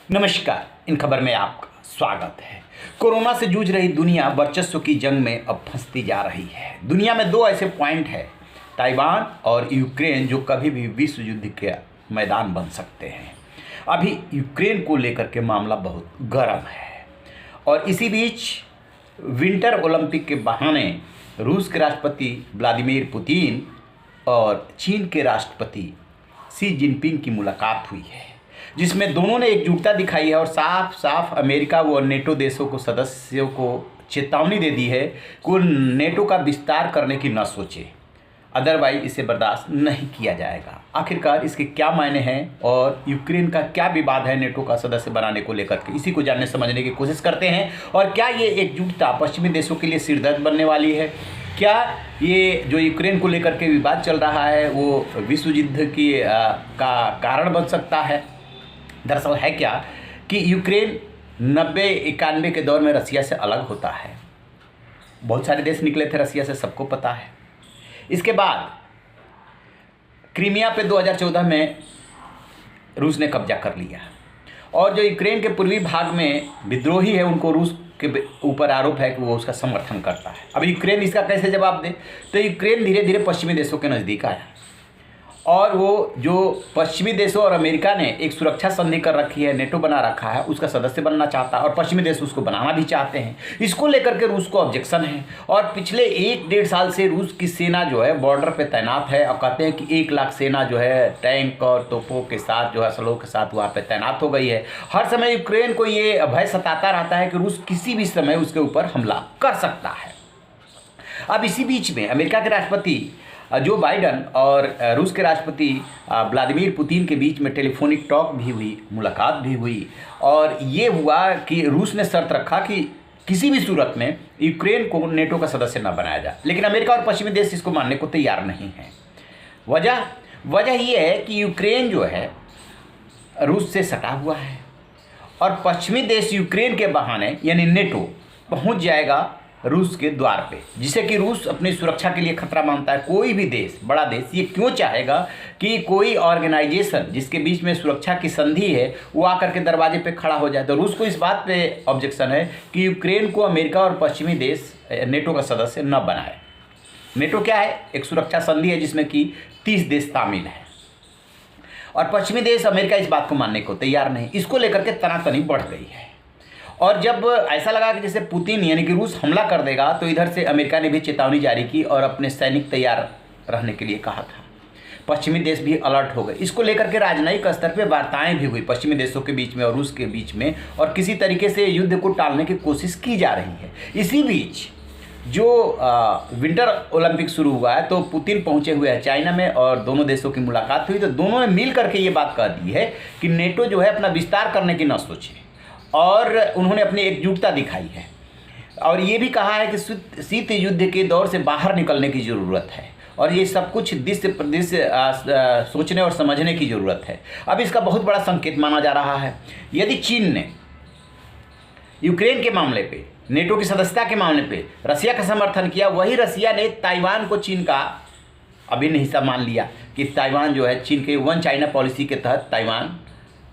नमस्कार। इन खबर में आपका स्वागत है। कोरोना से जूझ रही दुनिया वर्चस्व की जंग में अब फंसती जा रही है। दुनिया में दो ऐसे पॉइंट हैं, ताइवान और यूक्रेन, जो कभी भी विश्व युद्ध के मैदान बन सकते हैं। अभी यूक्रेन को लेकर के मामला बहुत गर्म है और इसी बीच विंटर ओलंपिक के बहाने रूस के राष्ट्रपति व्लादिमीर पुतिन और चीन के राष्ट्रपति शी जिनपिंग की मुलाकात हुई है, जिसमें दोनों ने एकजुटता दिखाई है और साफ साफ अमेरिका व नेटो देशों को सदस्यों को चेतावनी दे दी है कि वो नेटो का विस्तार करने की न सोचे, अदरवाइज इसे बर्दाश्त नहीं किया जाएगा। आखिरकार इसके क्या मायने हैं और यूक्रेन का क्या विवाद है नेटो का सदस्य बनाने को लेकर के, इसी को जानने समझने की कोशिश करते हैं। और क्या ये एकजुटता पश्चिमी देशों के लिए सिरदर्द बनने वाली है? क्या ये जो यूक्रेन को लेकर के विवाद चल रहा है वो विश्व युद्ध की का कारण बन सकता है? दरअसल है क्या कि यूक्रेन 90-91 के दौर में रसिया से अलग होता है। बहुत सारे देश निकले थे रसिया से, सबको पता है। इसके बाद क्रीमिया पे 2014 में रूस ने कब्जा कर लिया और जो यूक्रेन के पूर्वी भाग में विद्रोही है उनको रूस के ऊपर आरोप है कि वो उसका समर्थन करता है। अब यूक्रेन इसका कैसे जवाब दे? तो यूक्रेन धीरे धीरे पश्चिमी देशों के नज़दीक आया और वो जो पश्चिमी देशों और अमेरिका ने एक सुरक्षा संधि कर रखी है, नेटो बना रखा है, उसका सदस्य बनना चाहता है और पश्चिमी देश उसको बनाना भी चाहते हैं। इसको लेकर के रूस को ऑब्जेक्शन है और पिछले 1-1.5 साल से रूस की सेना जो है बॉर्डर पे तैनात है और कहते हैं कि 1 लाख सेना जो है टैंक और तोपों के साथ, जो है असलों के साथ वहाँ पे तैनात हो गई है। हर समय यूक्रेन को ये भय सताता रहता है कि रूस किसी भी समय उसके ऊपर हमला कर सकता है। अब इसी बीच में अमेरिका के राष्ट्रपति जो बाइडन और रूस के राष्ट्रपति व्लादिमीर पुतिन के बीच में टेलीफोनिक टॉक भी हुई, मुलाकात भी हुई और ये हुआ कि रूस ने शर्त रखा कि किसी भी सूरत में यूक्रेन को नेटो का सदस्य न बनाया जाए, लेकिन अमेरिका और पश्चिमी देश इसको मानने को तैयार नहीं है। वजह ये है कि यूक्रेन जो है रूस से सटा हुआ है और पश्चिमी देश यूक्रेन के बहाने यानी नेटो पहुँच जाएगा रूस के द्वार पे, जिसे कि रूस अपनी सुरक्षा के लिए खतरा मानता है। कोई भी देश, बड़ा देश, ये क्यों चाहेगा कि कोई ऑर्गेनाइजेशन जिसके बीच में सुरक्षा की संधि है वो आकर के दरवाजे पे खड़ा हो जाए? तो रूस को इस बात पे ऑब्जेक्शन है कि यूक्रेन को अमेरिका और पश्चिमी देश नेटो का सदस्य न बनाए। नेटो क्या है? एक सुरक्षा संधि है जिसमें कि 30 देश शामिल हैं और पश्चिमी देश अमेरिका इस बात को मानने को तैयार नहीं। इसको लेकर के तनातनी बढ़ गई है और जब ऐसा लगा कि जैसे पुतिन यानी कि रूस हमला कर देगा तो इधर से अमेरिका ने भी चेतावनी जारी की और अपने सैनिक तैयार रहने के लिए कहा था। पश्चिमी देश भी अलर्ट हो गए। इसको लेकर के राजनयिक स्तर पे वार्ताएं भी हुई पश्चिमी देशों के बीच में और रूस के बीच में और किसी तरीके से युद्ध को टालने की कोशिश की जा रही है। इसी बीच जो विंटर ओलंपिक शुरू हुआ है तो पुतिन पहुंचे हुए हैं चाइना में और दोनों देशों की मुलाकात हुई तो दोनों ने मिल करके ये बात कह दी है कि नेटो जो है अपना विस्तार करने की न सोचे और उन्होंने अपनी एकजुटता दिखाई है और ये भी कहा है कि शीत युद्ध के दौर से बाहर निकलने की ज़रूरत है और ये सब कुछ दृश्य प्रदृश्य सोचने और समझने की ज़रूरत है। अब इसका बहुत बड़ा संकेत माना जा रहा है, यदि चीन ने यूक्रेन के मामले पे, नेटो की सदस्यता के मामले पे रसिया का समर्थन किया, वही रसिया ने ताइवान को चीन का अभिन्न हिस्सा मान लिया कि ताइवान जो है चीन के वन चाइना पॉलिसी के तहत ताइवान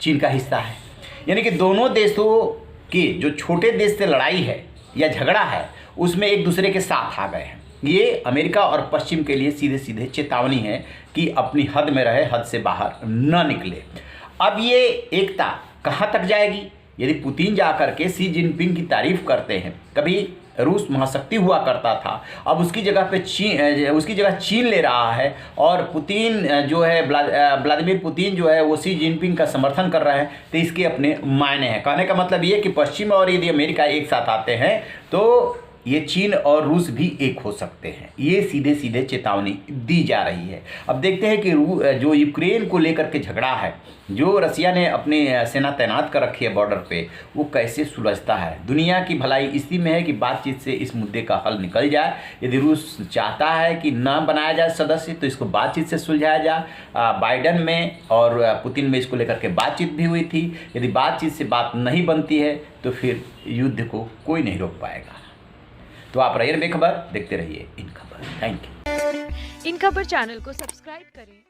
चीन का हिस्सा है। यानी कि दोनों देशों की जो छोटे देश से लड़ाई है या झगड़ा है उसमें एक दूसरे के साथ आ गए हैं। ये अमेरिका और पश्चिम के लिए सीधे सीधे चेतावनी है कि अपनी हद में रहे, हद से बाहर न निकले। अब ये एकता कहाँ तक जाएगी? यदि पुतिन जा कर के शी जिनपिंग की तारीफ करते हैं, कभी रूस महाशक्ति हुआ करता था, अब उसकी जगह चीन ले रहा है और पुतिन जो है व्लादिमीर पुतिन जो है वो शी जिनपिंग का समर्थन कर रहे हैं, तो इसके अपने मायने हैं। कहने का मतलब ये कि पश्चिम और यदि अमेरिका एक साथ आते हैं तो ये चीन और रूस भी एक हो सकते हैं। ये सीधे सीधे चेतावनी दी जा रही है। अब देखते हैं कि जो यूक्रेन को लेकर के झगड़ा है, जो रसिया ने अपनी सेना तैनात कर रखी है बॉर्डर पे, वो कैसे सुलझता है। दुनिया की भलाई इसी में है कि बातचीत से इस मुद्दे का हल निकल जाए। यदि रूस चाहता है कि न बनाया जाए सदस्य तो इसको बातचीत से सुलझाया जाए। बाइडन में और पुतिन में इसको लेकर के बातचीत भी हुई थी। यदि बातचीत से बात नहीं बनती है तो फिर युद्ध को कोई नहीं रोक पाएगा। तो आप रहिए बेखबर, देखते रहिए इन खबर। Thank you. इन खबर चैनल को सब्सक्राइब करें।